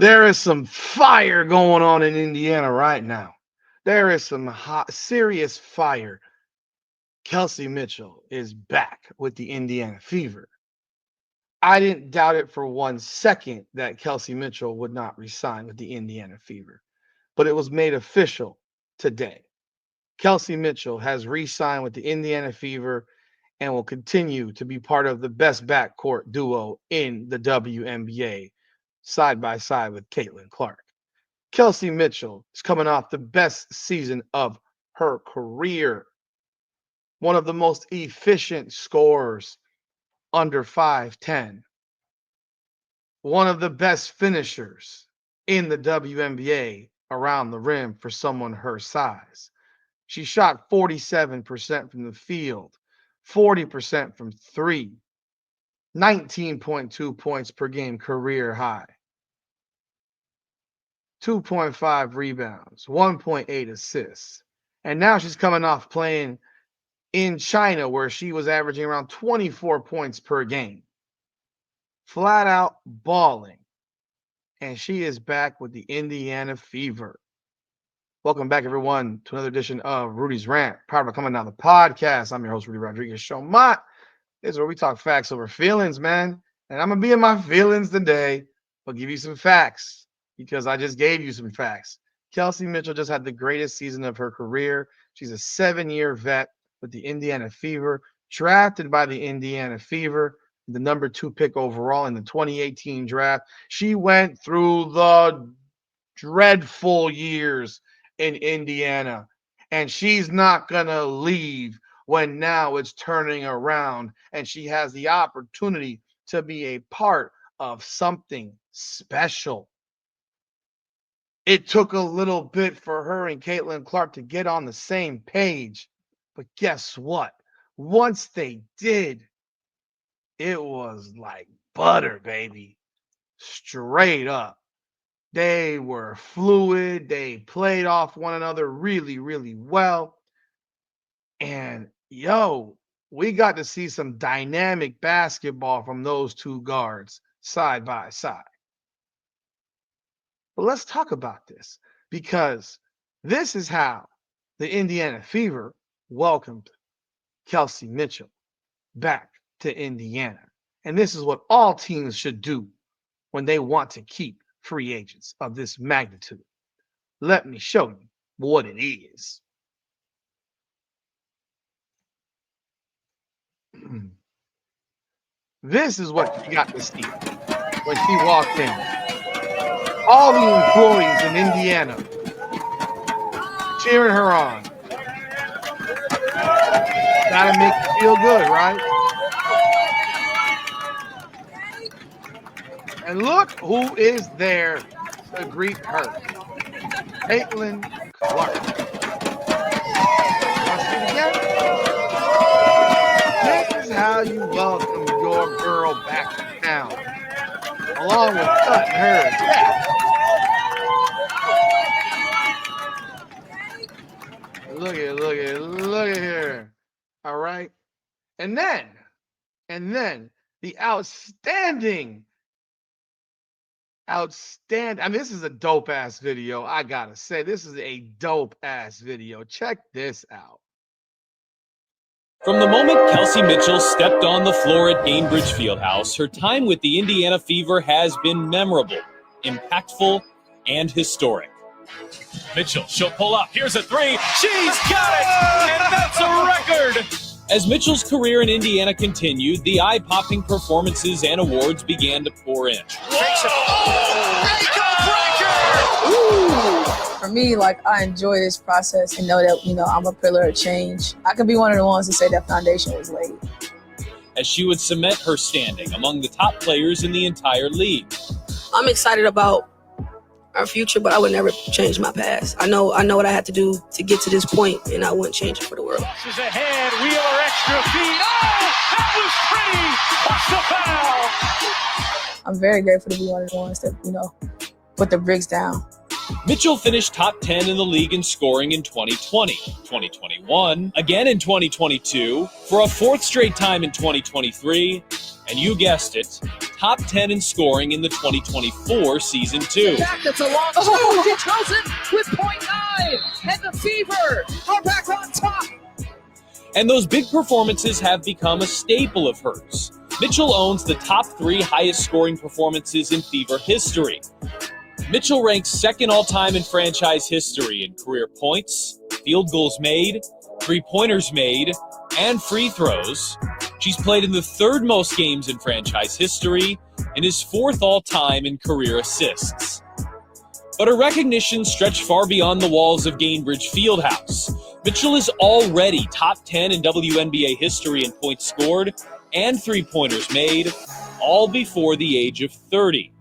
There is some fire going on in Indiana right now. There is some hot, serious fire. Kelsey Mitchell is back with the Indiana Fever. I didn't doubt it for 1 second that Kelsey Mitchell would not resign with the Indiana Fever, but it was made official today. Kelsey Mitchell has re-signed with the Indiana Fever and will continue to be part of the best backcourt duo in the WNBA, side by side with Caitlin Clark. Kelsey Mitchell is coming off the best season of her career, one of the most efficient scorers under 5'10, one of the best finishers in the WNBA around the rim for someone her size. She shot 47% from the field, 40% from three, 19.2 points per game career high, 2.5 rebounds, 1.8 assists. And now she's coming off playing in China where she was averaging around 24 points per game. Flat out balling. And she is back with the Indiana Fever. Welcome back, everyone, to another edition of Rudy's Rant, proud of coming down the podcast. I'm your host, Rudy Rodriguez Showmont. This is where we talk facts over feelings, man. And I'm going to be in my feelings today, but give you some facts because I just gave you some facts. Kelsey Mitchell just had the greatest season of her career. She's a 7-year vet with the Indiana Fever, drafted by the Indiana Fever, the number 2 pick overall in the 2018 draft. She went through the dreadful years in Indiana, and she's not going to leave when now it's turning around and she has the opportunity to be a part of something special. It took a little bit for her and Caitlin Clark to get on the same page, but guess what? Once they did, it was like butter, baby. Straight up. They were fluid. They played off one another really, really well. And we got to see some dynamic basketball from those two guards side by side. But let's talk about this because this is how the Indiana Fever welcomed Kelsey Mitchell back to Indiana. And this is what all teams should do when they want to keep free agents of this magnitude. Let me show you what it is. This is what you got to see when she walked in. All the employees in Indiana cheering her on. Gotta make you feel good, right? And look who is there to greet her. Caitlin Clark. Want to see it again? This is how you welcome your girl back to town. Along with cutting her check. Look at here. All right. And then the outstanding. I mean, this is a dope ass video. I gotta say, this is a dope ass video. Check this out. From the moment Kelsey Mitchell stepped on the floor at Gainbridge Fieldhouse, her time with the Indiana Fever has been memorable, impactful, and historic. Mitchell, she'll pull up. Here's a three. She's got it! And that's a record! As Mitchell's career in Indiana continued, the eye-popping performances and awards began to pour in. For me, I enjoy this process and know that, I'm a pillar of change. I could be one of the ones to say that foundation was laid. As she would cement her standing among the top players in the entire league. I'm excited about our future, but I would never change my past. I know what I had to do to get to this point, and I wouldn't change it for the world. She's ahead, Wheeler extra feet. Oh, that was pretty. What's the foul? I'm very grateful to be one of the ones that, put the bricks down. Mitchell finished top 10 in the league in scoring in 2020, 2021, again in 2022, for a fourth straight time in 2023, and you guessed it, top 10 in scoring in the 2024 season too. Back, that's a long two. She throws it with .9, and the Fever are back on top. And those big performances have become a staple of hers. Mitchell owns the top 3 highest scoring performances in Fever history. Mitchell ranks second all-time in franchise history in career points, field goals made, three-pointers made, and free throws. She's played in the 3rd most games in franchise history and is 4th all-time in career assists. But her recognition stretched far beyond the walls of Gainbridge Fieldhouse. Mitchell is already top 10 in WNBA history in points scored and three-pointers made, all before the age of 30.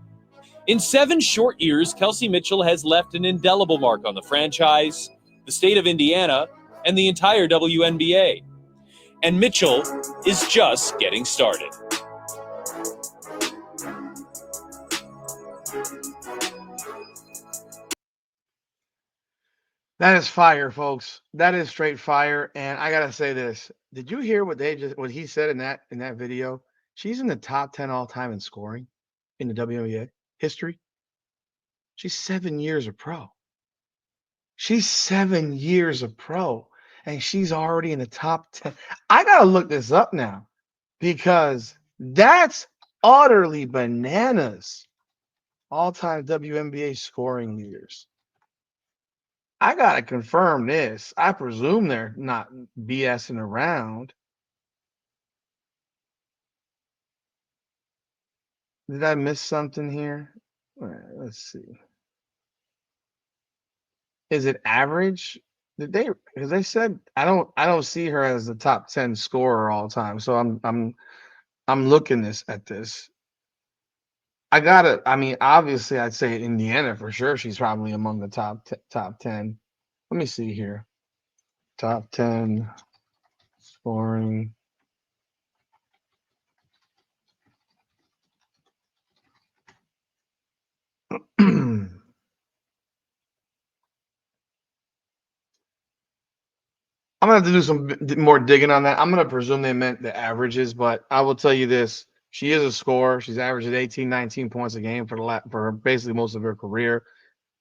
In 7 short years, Kelsey Mitchell has left an indelible mark on the franchise, the state of Indiana, and the entire WNBA. And Mitchell is just getting started. That is fire, folks. That is straight fire. And I gotta say this: did you hear what he said in that video? She's in the top 10 all time in scoring in the WNBA history. She's 7 years a pro. She's 7 years a pro, and she's already in the top 10. I gotta look this up now because that's utterly bananas. All-time WNBA scoring leaders. I gotta confirm this. I presume they're not BSing around. Did I miss something here? All right, let's see. Is it average? Did they? Because they said I don't see her as the top 10 scorer all time. So I'm looking at this. I mean, obviously, I'd say Indiana for sure. She's probably among the top 10. Let me see here. Top 10 scoring. I'm gonna have to do some more digging on that. I'm gonna presume they meant the averages, but I will tell you this: she is a scorer. She's averaged 18, 19 points a game for basically most of her career.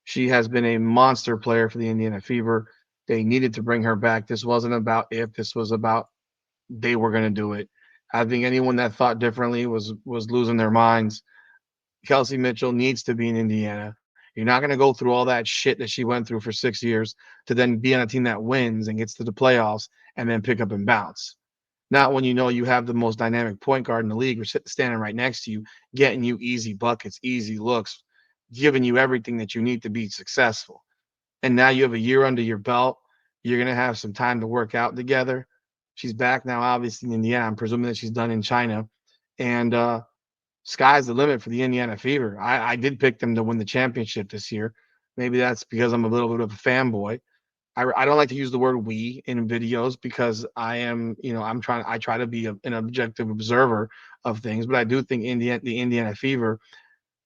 She has been a monster player for the Indiana Fever. They needed to bring her back. This wasn't about if. This was about they were going to do it. I think anyone that thought differently was losing their minds. Kelsey Mitchell needs to be in Indiana. You're not going to go through all that shit that she went through for 6 years to then be on a team that wins and gets to the playoffs and then pick up and bounce. Not when you know you have the most dynamic point guard in the league standing right next to you, getting you easy buckets, easy looks, giving you everything that you need to be successful. And now you have a year under your belt. You're going to have some time to work out together. She's back now, obviously, in Indiana. I'm presuming that she's done in China. And sky's the limit for the Indiana Fever. I did pick them to win the championship this year. Maybe that's because I'm a little bit of a fanboy. I don't like to use the word we in videos because I am, I try to be an objective observer of things, but I do think the Indiana Fever,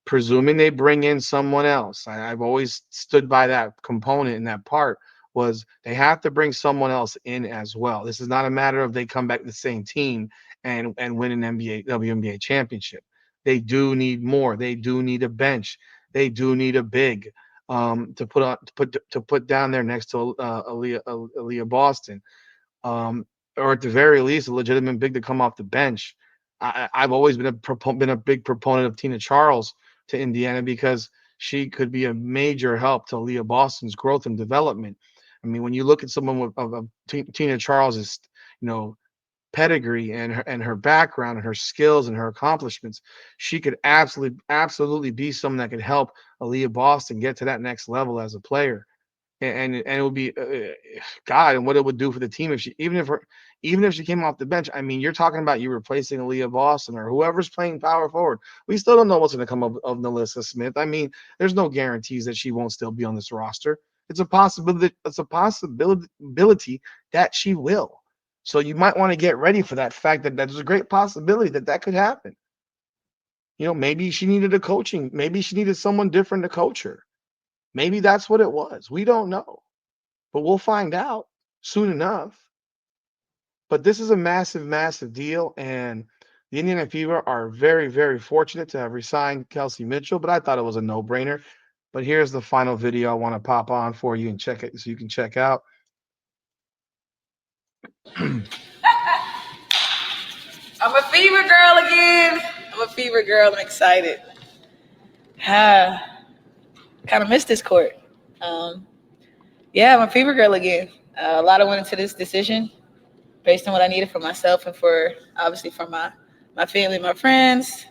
presuming they bring in someone else, I've always stood by that component and that part was they have to bring someone else in as well. This is not a matter of they come back to the same team and win an WNBA championship. They do need more. They do need a bench. They do need a big to put down there next to Aaliyah Boston, or at the very least, a legitimate big to come off the bench. I've always been a big proponent of Tina Charles to Indiana because she could be a major help to Aaliyah Boston's growth and development. I mean, when you look at someone of Tina Charles's, pedigree and her background and her skills and her accomplishments, she could absolutely be someone that could help Aaliyah Boston get to that next level as a player. And it would be God, and what it would do for the team if she even if she came off the bench. I mean, you're talking about you replacing Aaliyah Boston or whoever's playing power forward. We still don't know what's going to come of Nalissa Smith. I mean, there's no guarantees that she won't still be on this roster. It's a possibility. It's a possibility that she will. So you might want to get ready for that fact that there's a great possibility that could happen. Maybe she needed a coaching. Maybe she needed someone different to coach her. Maybe that's what it was. We don't know. But we'll find out soon enough. But this is a massive, massive deal. And The Indiana Fever are very, very fortunate to have re-signed Kelsey Mitchell, but I thought it was a no-brainer. But here's the final video I want to pop on for you and check it so you can check out. I'm a Fever girl again. I'm a Fever girl. I'm excited. Kind of missed this court. Yeah, I'm a Fever girl again. A lot of went into this decision based on what I needed for myself and for obviously for my family, my friends.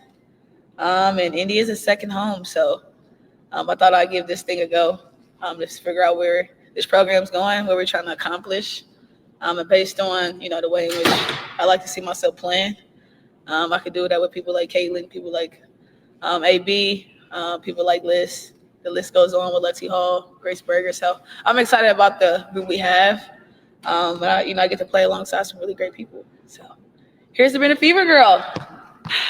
And India is a second home, so I thought I'd give this thing a go. Just figure out where this program's going, what we're trying to accomplish. And based on the way in which I like to see myself playing, I could do that with people like Caitlin, people like AB, people like Liz. The list goes on with Lexi Hall, Grace Berger. So I'm excited about the group we have. But I get to play alongside some really great people. So here's the Been Fever girl.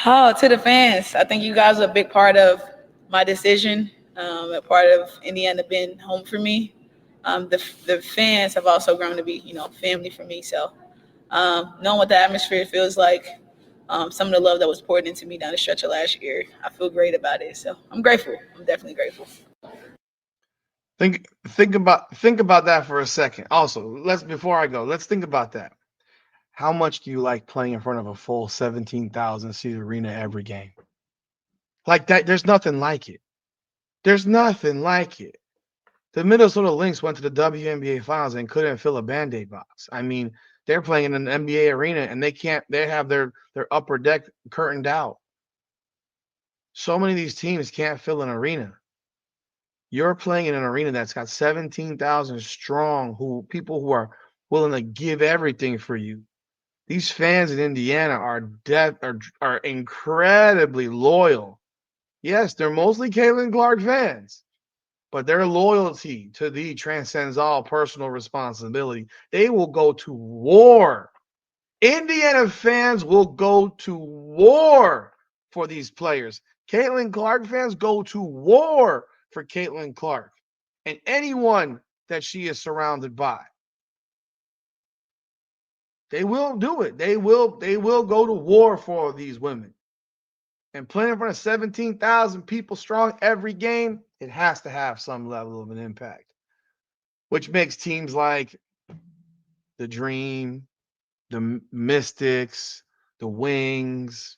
Oh, to the fans, I think you guys are a big part of my decision. A part of Indiana being home for me. The fans have also grown to be family for me. So knowing what the atmosphere feels like, some of the love that was poured into me down the stretch of last year, I feel great about it. So I'm grateful. I'm definitely grateful. Think about that for a second. Also, before I go, let's think about that. How much do you like playing in front of a full 17,000 seat arena every game? Like that, there's nothing like it. There's nothing like it. The Minnesota Lynx went to the WNBA finals and couldn't fill a Band-Aid box. I mean, they're playing in an NBA arena and they have their upper deck curtained out. So many of these teams can't fill an arena. You're playing in an arena that's got 17,000 strong people who are willing to give everything for you. These fans in Indiana are incredibly loyal. Yes, they're mostly Caitlin Clark fans, but their loyalty to thee transcends all personal responsibility. They will go to war. Indiana fans will go to war for these players. Caitlin Clark fans go to war for Caitlin Clark and anyone that she is surrounded by. They will do it. They will go to war for these women. And playing in front of 17,000 people strong every game, it has to have some level of an impact, which makes teams like the Dream, the Mystics, the Wings,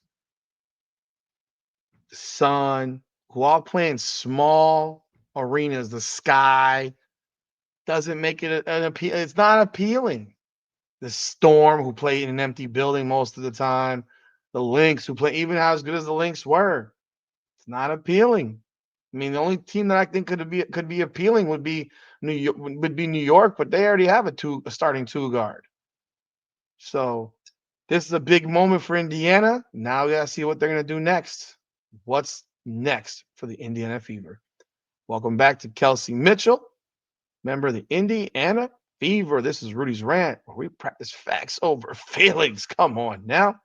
the Sun, who all play in small arenas, the Sky, doesn't make it an appeal. It's not appealing. The Storm, who play in an empty building most of the time, the Lynx, who play even as good as the Lynx were, it's not appealing. I mean, the only team that I think could be appealing would be New York, but they already have a starting two guard. So this is a big moment for Indiana. Now we gotta see what they're gonna do next. What's next for the Indiana Fever? Welcome back to Kelsey Mitchell, member of the Indiana Fever. This is Rudy's Rant, where we practice facts over feelings. Come on now.